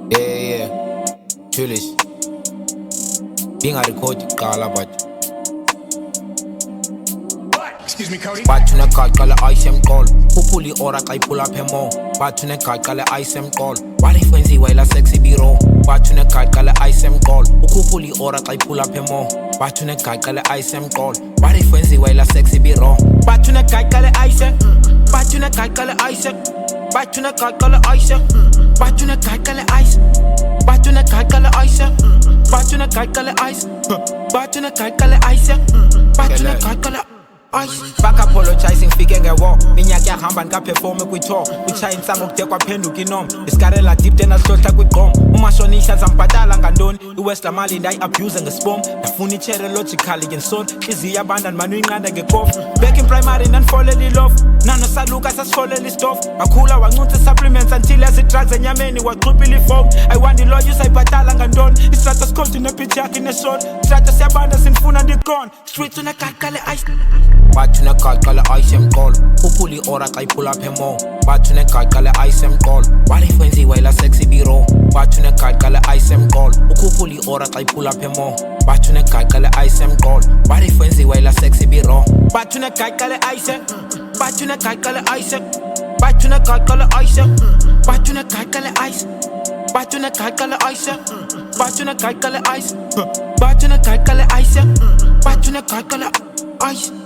Yeah. Natürlich. Bingarekhodi kuqala but Excuse me, Cody. bathi unegaqa le-ice emqolo uphula i-ora xa iphula apha emo bathi unegaqa le-ice emqolo walifenziwa ila sexy biro bathi unegaqa le-ice emqolo ukhuphula i-ora xa iphula apha emo bathi unegaqa le-ice emqolo walifenziwa ila sexy biro bathi unegaqa le-ice bathi unegaqa le-ice bathi unegaqa le-ice bathi unegaqa le-ice bathi unegaqa le-ice bathi unegaqa le-ice bathi unegaqa le-ice bathi unegaqa le Back apologizing fike ngewo minyaka yahamba ndikaphefome kwitho utshaya intsango kude kwaphenduka inom isikarela deep then azihlohla kwigqom umashonisha zambhatala ngantoni iwest lamali ndayi-abuse ngespom ndafuna ichere logically ngensoni hliziyo yabanda ndimane uyinqanda ngekofu back in primary ndandifolela ilofu nanosaluka sasifolela istofu wakhula wancunta supplements until ezidrugs enyameni waxuphila ifowuni ayiwandiloyo usayibhatala ngantoni istrato sikhonti nepitch yakhe inesoni istrato siyabanda sinifuna ndikhona streets unegaqa le-ice bathi unegaqa le-ice emqolo uphula i-ora xa iphula apha emo bathi unegaqa le-ice emqolo walifenziwa ila sexy biro bathi unegaqa le-ice emqolo ukhuphula i-ora xa iphula apha emo bathi unegaqa le-ice emqolo walifenziwa ila sexy biro bathi unegaqa le-ice bathi unegaqa le-ice bathi unegaqa le-ice bathi unegaqa le-ice bathi unegaqa le-ice bathi unegaqa le-ice bathi unegaqa le-ice bathi unegaqa le-ice